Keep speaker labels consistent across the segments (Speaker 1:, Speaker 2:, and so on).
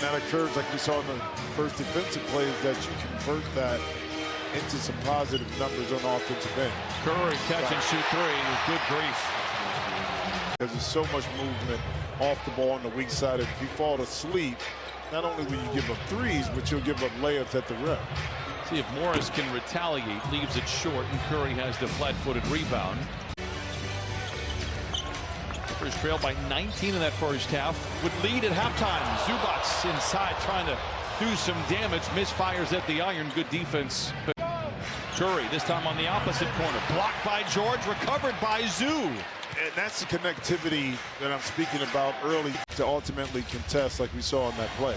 Speaker 1: that occurs like we saw in the first defensive plays, that you convert that into some positive numbers on the offensive end.
Speaker 2: Curry catch and shoot three. Good grief.
Speaker 1: Because there's so much movement off the ball on the weak side. And if you fall asleep, not only will you give up threes, but you'll give up layups at the rim.
Speaker 2: See if Morris can retaliate, leaves it short, and Curry has the flat-footed rebound. Clippers trail by 19 in that first half. Would lead at halftime. Zubats inside trying to do some damage. Misfires at the iron. Good defense. Curry this time on the opposite corner. Blocked by George. Recovered by Zoo.
Speaker 1: And that's the connectivity that I'm speaking about early to ultimately contest like we saw on that play.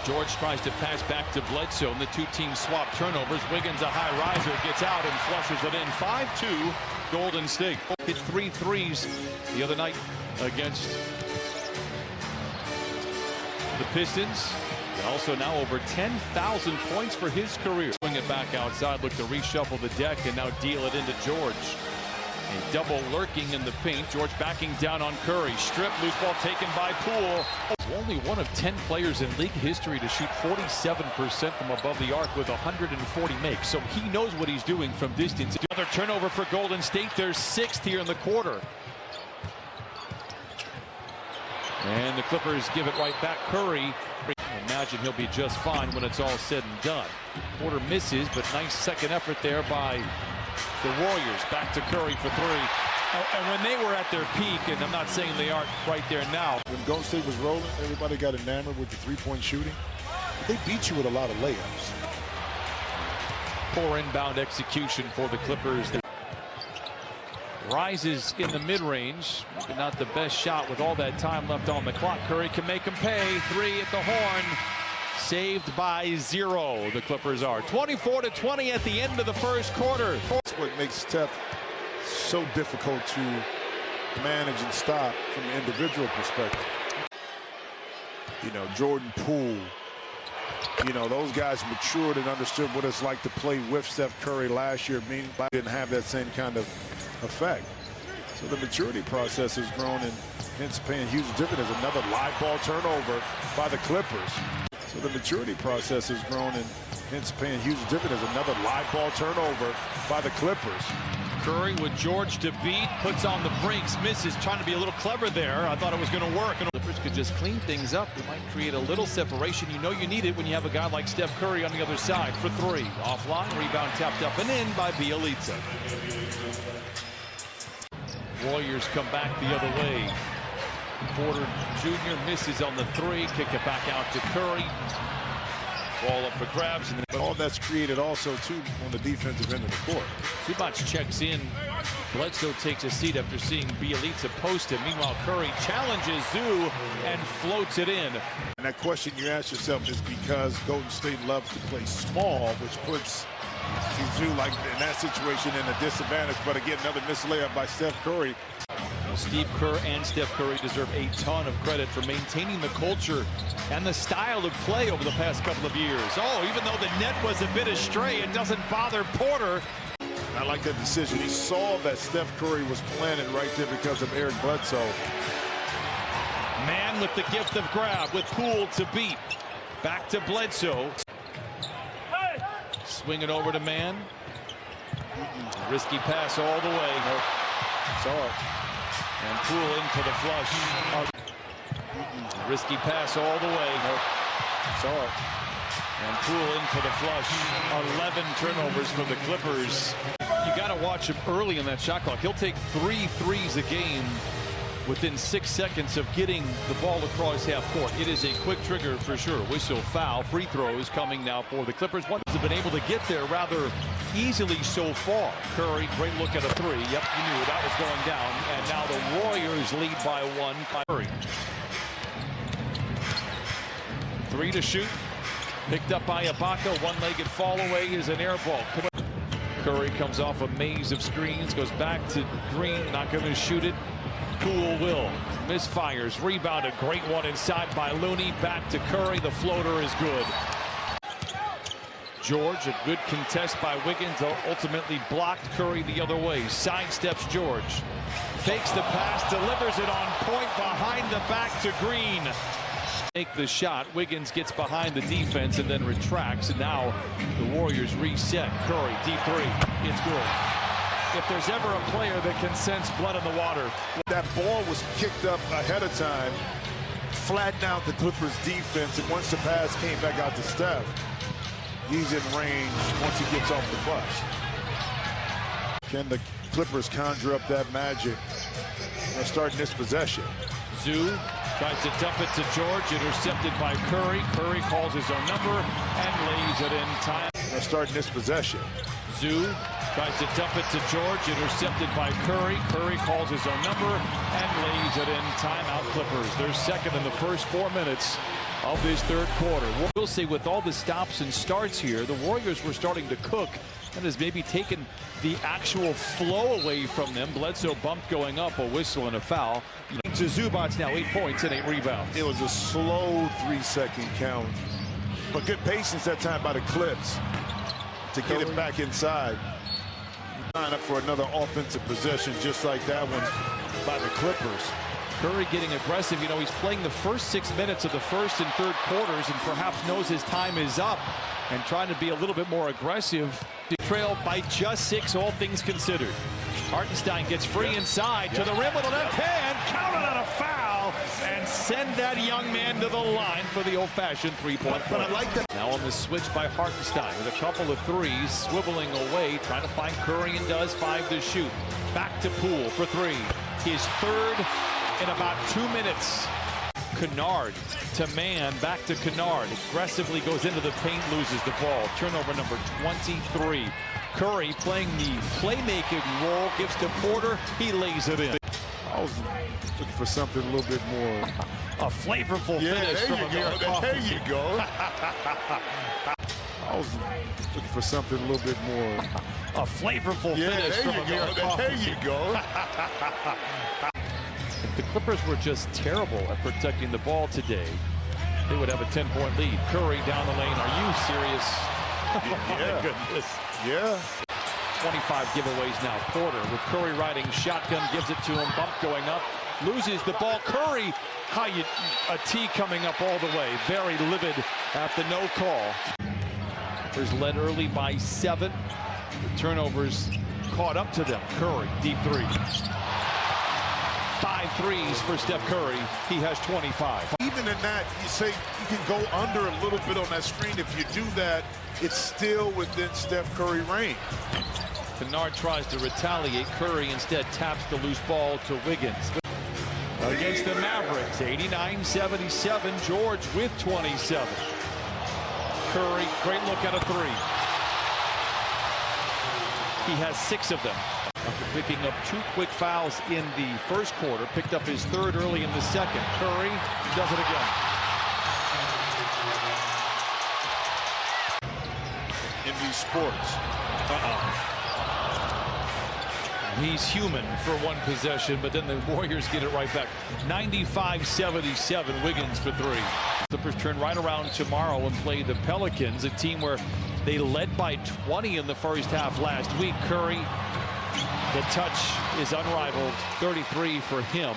Speaker 2: George tries to pass back to Bledsoe, and the two teams swap turnovers. Wiggins, a high riser, gets out and flushes it in. 5-2 Golden State. Hit 3 threes the other night against the Pistons. And also now over 10,000 points for his career. Swing it back outside, look to reshuffle the deck, and now deal it into George. A double lurking in the paint. George backing down on Curry. Strip, loose ball taken by Poole. Only one of 10 players in league history to shoot 47% from above the arc with 140 makes. So he knows what he's doing from distance. Another turnover for Golden State. Their 6th here in the quarter. And the Clippers give it right back. Curry. I imagine he'll be just fine when it's all said and done. Porter misses, but nice second effort there by the Warriors. Back to Curry for 3. And when they were at their peak, and I'm not saying they aren't right there now.
Speaker 1: When Golden State was rolling, everybody got enamored with the three-point shooting. They beat you with a lot of layups.
Speaker 2: Poor inbound execution for the Clippers. Rises in the mid-range. Maybe not the best shot with all that time left on the clock. Curry can make him pay. 3 at the horn. Saved by 0, the Clippers are. 24-20 at the end of the first quarter.
Speaker 1: That's what makes Steph so difficult to manage and stop from an individual perspective. You know, Jordan Poole, you know, those guys matured and understood what it's like to play with Steph Curry last year. Meaning, didn't have that same kind of effect. So the maturity process has grown, and hence paying huge dividends. Another live ball turnover by the Clippers. So the maturity process has grown, and hence paying huge dividends. Another live ball turnover by the Clippers.
Speaker 2: Curry with George to beat, puts on the brakes, misses, trying to be a little clever there. I thought it was going to work. And the Clippers could just clean things up. It might create a little separation. You know you need it when you have a guy like Steph Curry on the other side for 3. Offline, rebound tapped up and in by Bielitsa. Warriors come back the other way. Porter Jr. misses on the 3. Kick it back out to Curry. Ball up for grabs.
Speaker 1: But all that's created also, too, on the defensive end of the court.
Speaker 2: Zubats checks in. Bledsoe takes a seat after seeing Bielitsa post him. Meanwhile, Curry challenges Zoo and floats it in.
Speaker 1: And that question you ask yourself is because Golden State loves to play small, which puts Zoo, like in that situation, in a disadvantage. But again, another missed layup by Steph Curry.
Speaker 2: Steve Kerr and Steph Curry deserve a ton of credit for maintaining the culture and the style of play over the past couple of years. Oh, even though the net was a bit astray, it doesn't bother Porter.
Speaker 1: I like that decision. He saw that Steph Curry was planted right there because of Eric Bledsoe.
Speaker 2: Man with the gift of grab with Poole to beat. Back to Bledsoe. Swing it over to Man. Risky pass all the way.
Speaker 1: Saw it.
Speaker 2: And Poole in for the flush. Risky pass all the way.
Speaker 1: Saw it.
Speaker 2: And Poole in for the flush. 11 turnovers for the Clippers. You got to watch him early in that shot clock. He'll take 3 threes a game within 6 seconds of getting the ball across half court. It is a quick trigger for sure. Whistle, foul, free throws coming now for the Clippers. One have been able to get there rather easily so far. Curry, great look at a 3. Yep, you knew that was going down. And now the Warriors lead by 1 by Curry. 3 to shoot. Picked up by Ibaka. One-legged fall away is an air ball. Curry comes off a maze of screens, goes back to Green, not going to shoot it. Poole will. Misfires, rebound, a great one inside by Looney. Back to Curry, the floater is good. George, a good contest by Wiggins, ultimately blocked. Curry the other way, sidesteps George. Fakes the pass, delivers it on point behind the back to Green. Make the shot. Wiggins gets behind the defense and then retracts, and now the Warriors reset. Curry, deep three. It's good. If there's ever a player that can sense blood in the water.
Speaker 1: That ball was kicked up ahead of time, flattened out the Clippers defense, and once the pass came back out to Steph, he's in range once he gets off the bus. Can the Clippers conjure up that magic? They're starting this possession.
Speaker 2: Zoo tries to dump it to George, intercepted by Curry. Curry calls his own number and lays it in time.
Speaker 1: They're starting this possession.
Speaker 2: Zoo tries to dump it to George, intercepted by Curry. Curry calls his own number and lays it in. Timeout Clippers. They're second in the first 4 minutes of this third quarter. We'll say with all the stops and starts here, the Warriors were starting to cook and has maybe taken the actual flow away from them. Bledsoe bumped going up, a whistle and a foul. To Zubac's now 8 points and 8 rebounds.
Speaker 1: It was a slow 3-second count, but good patience that time by the Clips to get it back inside. Line up for another offensive possession just like that one by the Clippers.
Speaker 2: Curry getting aggressive. You know, he's playing the first 6 minutes of the first and third quarters and perhaps knows his time is up and trying to be a little bit more aggressive. Trail by just 6, all things considered. Hartenstein gets free inside to the rim with a left hand, counted on a foul, and send that young man to the line for the old-fashioned three-point play.
Speaker 1: But I like that.
Speaker 2: Now on the switch by Hartenstein with a couple of threes, swiveling away, trying to find Curry and does. 5 to shoot. Back to Poole for 3. His third in about 2 minutes. Kennard to man, back to Kennard. Aggressively goes into the paint, loses the ball. Turnover number 23. Curry playing the playmaking role, gives to Porter. He lays it in.
Speaker 1: I was looking for something a little bit more.
Speaker 2: A flavorful finish from Amir Coffey.
Speaker 1: There you go. I was looking for something a little bit more.
Speaker 2: A flavorful finish from Amir Coffey.
Speaker 1: There you go.
Speaker 2: If the Clippers were just terrible at protecting the ball today, they would have a 10-point lead. Curry down the lane. Are you serious?
Speaker 1: Yeah.
Speaker 2: Goodness.
Speaker 1: Yeah.
Speaker 2: 25 giveaways now. Porter with Curry riding shotgun, gives it to him. Bump going up. Loses the ball. Curry, a T coming up all the way. Very livid at the no call. Clippers led early by 7. The turnovers caught up to them. Curry, deep three. 5 threes for Steph Curry. He has 25.
Speaker 1: Even in that, you say you can go under a little bit on that screen. If you do that, it's still within Steph Curry range.
Speaker 2: Kennard tries to retaliate. Curry instead taps the loose ball to Wiggins. Against the Mavericks, 89-77. George with 27. Curry, great look at a 3. He has 6 of them. After picking up 2 quick fouls in the first quarter, picked up his 3rd early in the second. Curry does it again.
Speaker 1: In these sports.
Speaker 2: He's human for one possession, but then the Warriors get it right back. 95-77, Wiggins for 3. Clippers turn right around tomorrow and play the Pelicans, a team where they led by 20 in the first half last week. Curry, the touch is unrivaled, 33 for him.